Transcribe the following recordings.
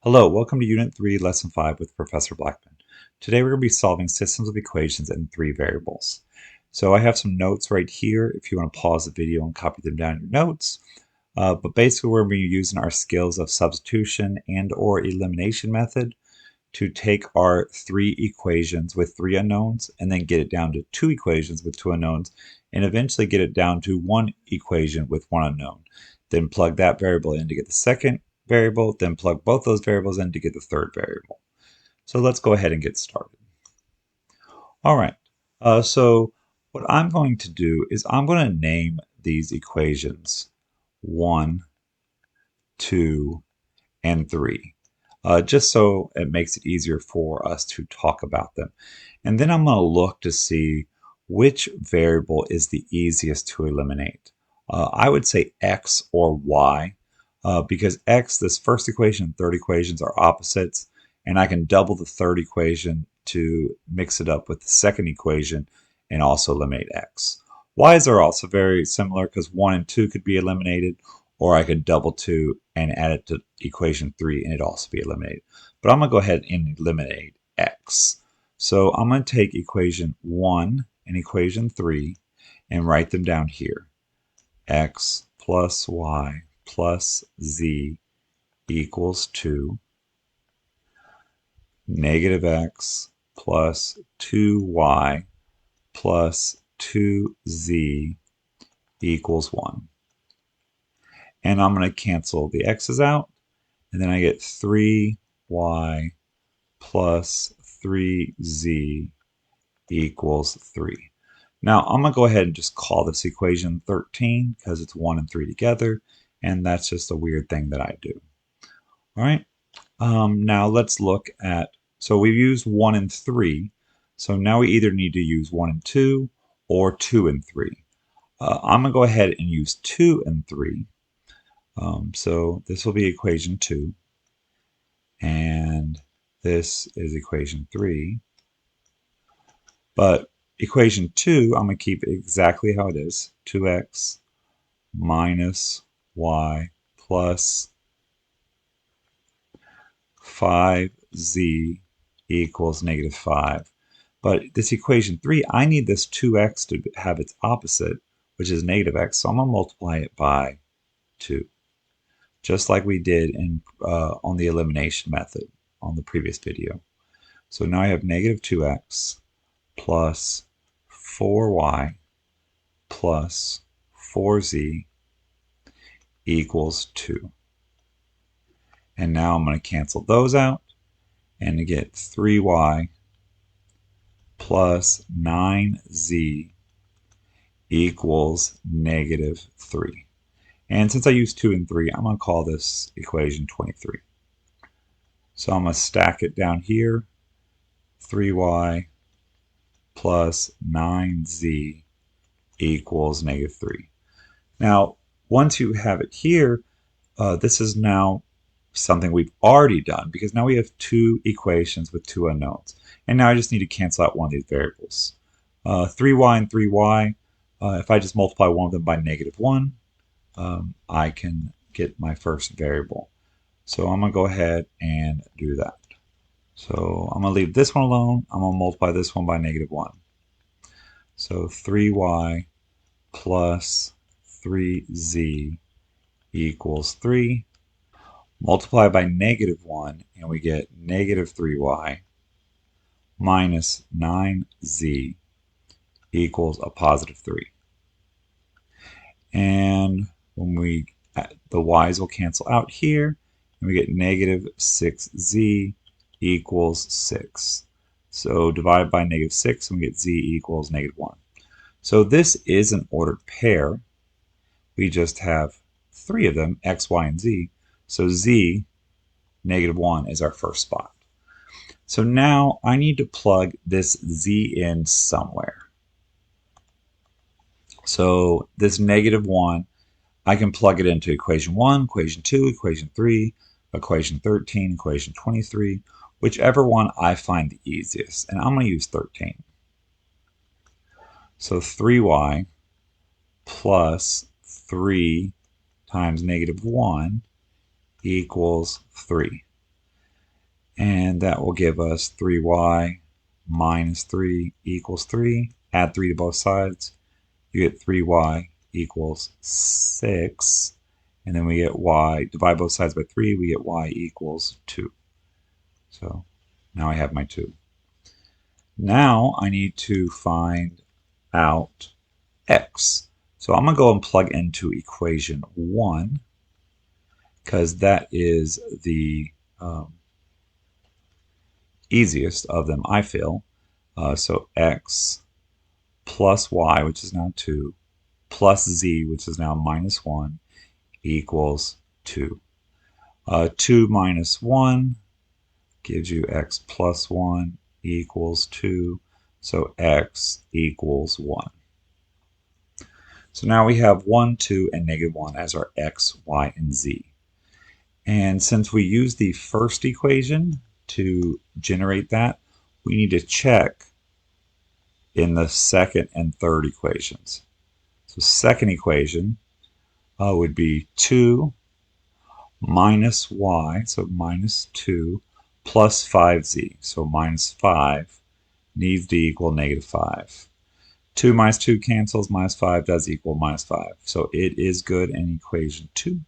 Hello, welcome to Unit 3, Lesson 5 with Professor Blackman. Today we're going to be solving systems of equations in three variables. So I have some notes right here if you want to pause the video and copy them down in your notes. But basically we're going to be using our skills of substitution and or elimination method to take our three equations with three unknowns and then get it down to two equations with two unknowns and eventually get it down to one equation with one unknown. Then plug that variable in to get the second variable, then plug both those variables in to get the third variable. So let's go ahead and get started. All right, so what I'm going to do is I'm going to name these equations 1, 2, and 3. Just so it makes it easier for us to talk about them. And then I'm going to look to see which variable is the easiest to eliminate. I would say x or y, because x, this first equation and third equations are opposites, and I can double the third equation to mix it up with the second equation and also eliminate x. Y's are also very similar because 1 and 2 could be eliminated, or I could double 2 and add it to equation 3 and it'd also be eliminated. But I'm going to go ahead and eliminate x. So I'm going to take equation 1 and equation 3 and write them down here. X plus y plus z equals 2. Negative x plus 2y plus 2z equals 1. And I'm going to cancel the x's out, and then I get 3y plus 3z equals 3. Now I'm going to go ahead and just call this equation 13 because it's 1 and 3 together, and that's just a weird thing that I do. All right, now let's look at, so we've used 1 and 3, so now we either need to use 1 and 2 or 2 and 3. I'm going to go ahead and use 2 and 3. So this will be equation 2, and this is equation 3. But equation 2, I'm going to keep it exactly how it is, 2x minus y plus 5z equals negative 5. But this equation 3, I need this 2x to have its opposite, which is negative x, so I'm going to multiply it by 2. Just like we did in on the elimination method on the previous video. So now I have negative 2x plus 4y plus 4z equals 2. And now I'm going to cancel those out and to get 3y plus 9z equals negative 3. And since I use 2 and 3, I'm going to call this equation 23. So I'm going to stack it down here. 3y plus 9z equals negative 3. Now, once you have it here, this is now something we've already done because now we have two equations with two unknowns. And now I just need to cancel out one of these variables. 3y and 3y, if I just multiply one of them by negative 1, I can get my first variable. So I'm going to go ahead and do that. So I'm going to leave this one alone. I'm going to multiply this one by negative 1. So 3y plus 3z equals 3. Multiply by negative 1, and we get negative 3y minus 9z equals a positive 3. And when the y's will cancel out here, and we get negative 6z equals 6. So divide by negative 6, and we get z equals negative 1. So this is an ordered pair. We just have three of them, x, y, and z. So z, negative 1, is our first spot. So now I need to plug this z in somewhere. So this negative 1, I can plug it into equation 1, equation 2, equation 3, equation 13, equation 23, whichever one I find the easiest. And I'm going to use 13. So 3y plus 3 times negative 1 equals 3. And that will give us 3y minus 3 equals 3. Add 3 to both sides. You get 3y equals 6. And then we get y, divide both sides by 3, we get y equals 2. So now I have my 2. Now I need to find out x. So I'm going to go and plug into equation 1 because that is the easiest of them, I feel. So x plus y, which is now 2, plus z, which is now minus 1, equals 2. 2 minus 1 gives you x plus 1 equals 2. So x equals 1. So now we have 1, 2, and negative 1 as our x, y, and z. And since we use the first equation to generate that, we need to check in the second and third equations. So second equation would be 2 minus y, so minus 2, plus 5z, so minus 5, needs to equal negative 5. 2 minus 2 cancels, minus 5 does equal minus 5. So it is good in equation 2.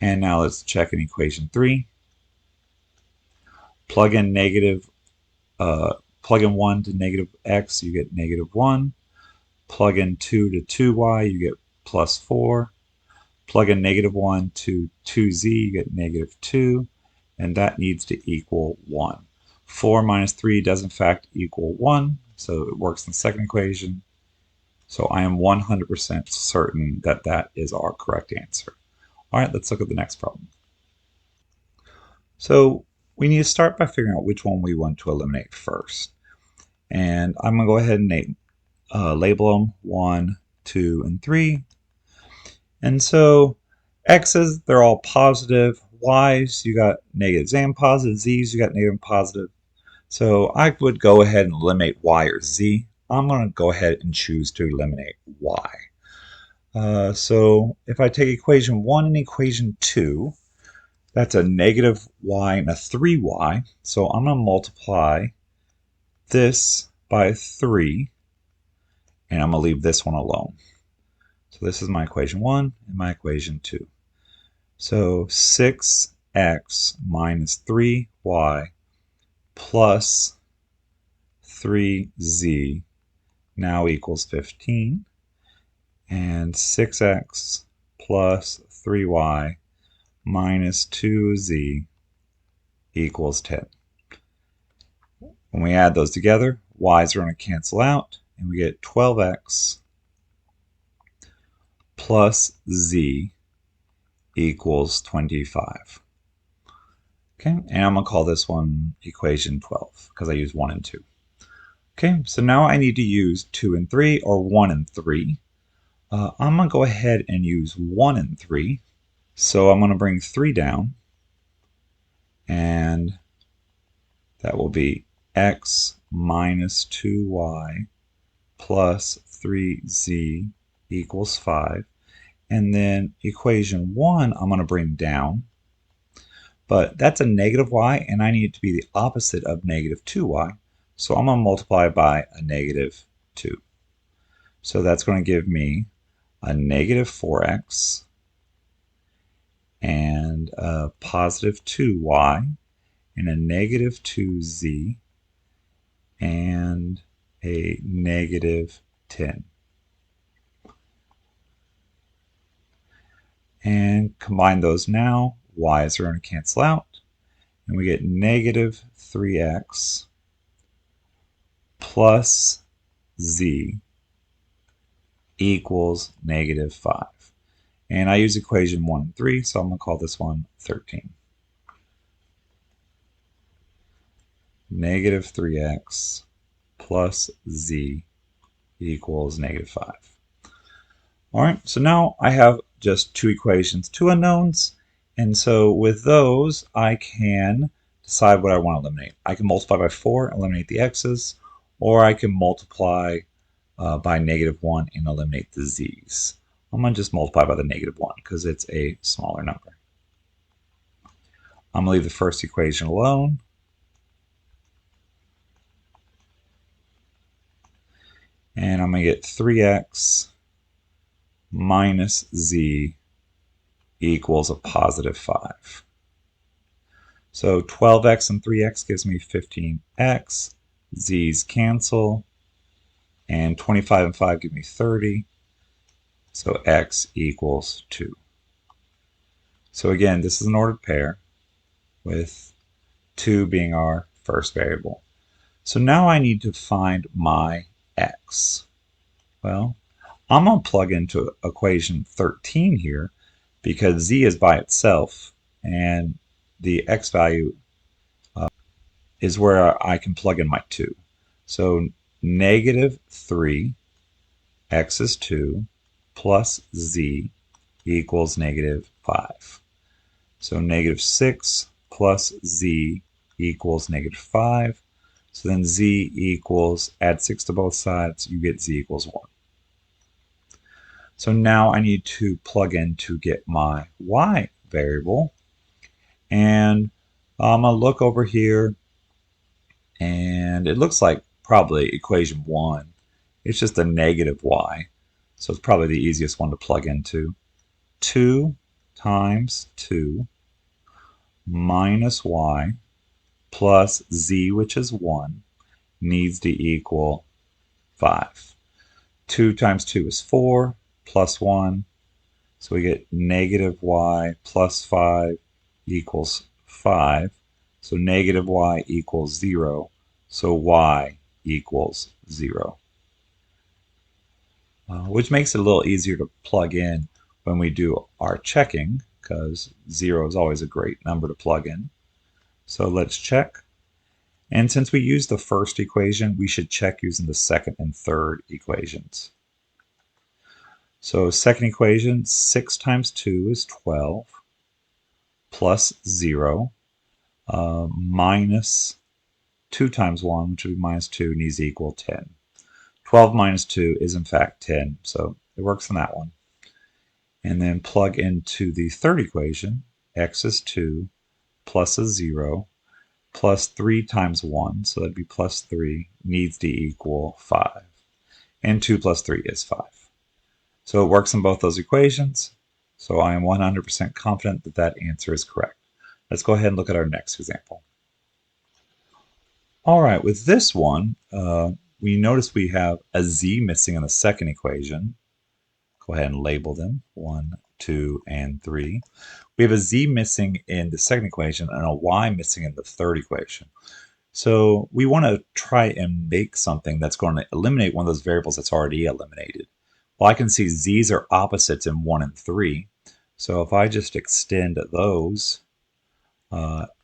And now let's check in equation 3. Plug in 1 to negative x, you get negative 1. Plug in 2 to 2y, you get plus 4. Plug in negative 1 to 2z, you get negative 2. And that needs to equal 1. 4 minus 3 does in fact equal 1, so it works in the second equation. So I am 100% certain that that is our correct answer. All right, let's look at the next problem. So we need to start by figuring out which one we want to eliminate first. And I'm going to go ahead and label them 1, 2, and 3. And so x's, they're all positive. Y's, you got negatives and positives. Z's, you got negative and positive. So I would go ahead and eliminate y or z. I'm going to go ahead and choose to eliminate y. So if I take equation 1 and equation 2, that's a negative y and a 3y. So I'm going to multiply this by 3, and I'm going to leave this one alone. So this is my equation 1 and my equation 2. So 6x minus 3y plus 3z now equals 15. And 6x plus 3y minus 2z equals 10. When we add those together, y's are going to cancel out, and we get 12x plus z equals 25. Okay, and I'm going to call this one equation 12 because I use 1 and 2. Okay, so now I need to use 2 and 3 or 1 and 3. I'm going to go ahead and use 1 and 3. So I'm going to bring 3 down, and that will be x minus 2y plus 3z equals 5. And then equation 1 I'm going to bring down, but that's a negative y, and I need it to be the opposite of negative 2y. So I'm going to multiply by a negative 2. So that's going to give me a negative 4x and a positive 2y and a negative 2z and a negative 10. And combine those now, y's are going to cancel out, and we get negative 3x plus z equals negative 5. And I use equation 1 and 3, so I'm going to call this one 13. Negative 3x plus z equals negative 5. All right, so now I have just 2 equations, 2 unknowns, and so with those, I can decide what I want to eliminate. I can multiply by 4, eliminate the x's, or I can multiply by negative 1 and eliminate the z's. I'm going to just multiply by the negative 1 because it's a smaller number. I'm going to leave the first equation alone, I'm going to get 3x minus z equals a positive 5. So 12x and 3x gives me 15x. Z's cancel. And 25 and 5 give me 30. So x equals 2. So again, this is an ordered pair with 2 being our first variable. So now I need to find my x. Well, I'm going to plug into equation 13 here because z is by itself and the x value is where I can plug in my 2. So negative 3, x is 2, plus z equals negative 5. So negative 6 plus z equals negative 5. So then z equals, add 6 to both sides, you get z equals 1. So now I need to plug in to get my y variable. And I'm going to look over here, and it looks like probably equation 1. It's just a negative y. So it's probably the easiest one to plug into. 2 times 2 minus y plus z, which is 1, needs to equal 5. 2 times 2 is 4, plus 1. So we get negative y plus 5 equals 5. So negative y equals 0. So y equals 0. Which makes it a little easier to plug in when we do our checking, because 0 is always a great number to plug in. So let's check. And since we used the first equation, we should check using the second and third equations. So second equation, 6 times 2 is 12, plus 0, minus 2 times 1, which would be minus 2, needs to equal 10. 12 minus 2 is in fact 10, so it works on that one. And then plug into the third equation, x is 2, plus a 0, plus 3 times 1, so that'd be plus 3, needs to equal 5. And 2 plus 3 is 5. So it works in both those equations, so I am 100% confident that that answer is correct. Let's go ahead and look at our next example. All right, with this one, we notice we have a z missing in the second equation. Go ahead and label them, 1, 2, and 3. We have a z missing in the second equation and a y missing in the third equation. So we want to try and make something that's going to eliminate one of those variables that's already eliminated. Well, I can see z's are opposites in 1 and 3. So if I just extend those,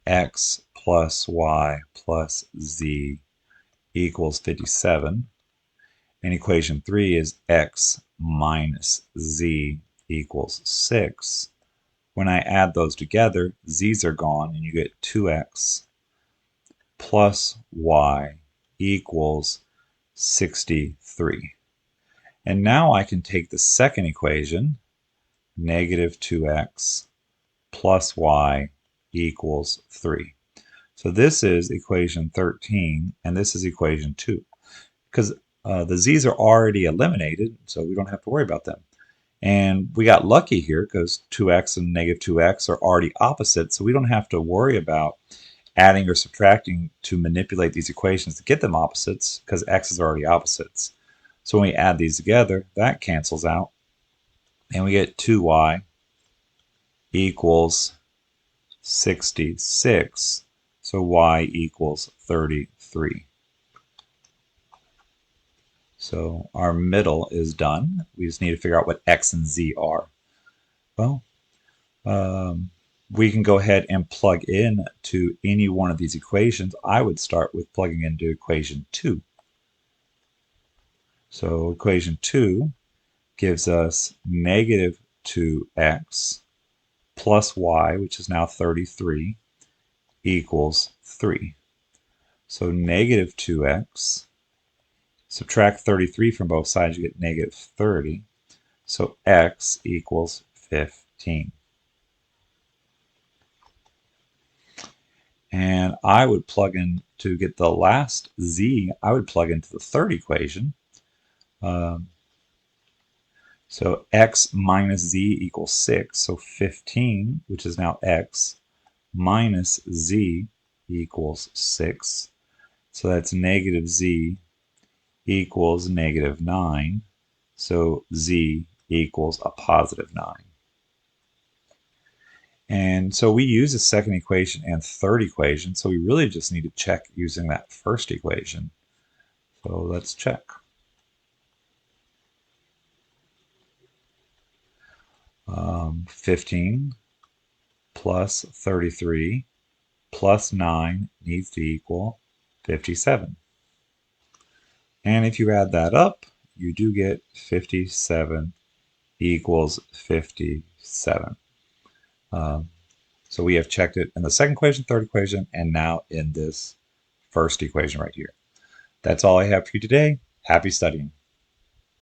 x plus y plus z equals 57. And equation 3 is x minus z equals 6. When I add those together, z's are gone, and you get 2x plus y equals 63. And now I can take the second equation, negative 2x plus y equals 3. So this is equation 13, and this is equation 2. Because the z's are already eliminated, so we don't have to worry about them. And we got lucky here because 2x and negative 2x are already opposite, so we don't have to worry about adding or subtracting to manipulate these equations to get them opposites because x is already opposites. So when we add these together, that cancels out, and we get 2y equals 66. So y equals 33. So our middle is done. We just need to figure out what x and z are. Well, we can go ahead and plug in to any one of these equations. I would start with plugging into equation 2. So equation 2 gives us negative 2x plus y, which is now 33, equals 3. So negative 2x, subtract 33 from both sides, you get negative 30. So x equals 15. And I would plug in to get the last z, I would plug into the third equation. So x minus z equals 6. So 15, which is now x, minus z equals 6. So that's negative z equals negative 9. So z equals a positive 9. And so we use the second equation and third equation, so we really just need to check using that first equation. So let's check. 15 plus 33 plus 9 needs to equal 57. And if you add that up, you do get 57 equals 57. So we have checked it in the second equation, third equation, and now in this first equation right here. That's all I have for you today. Happy studying.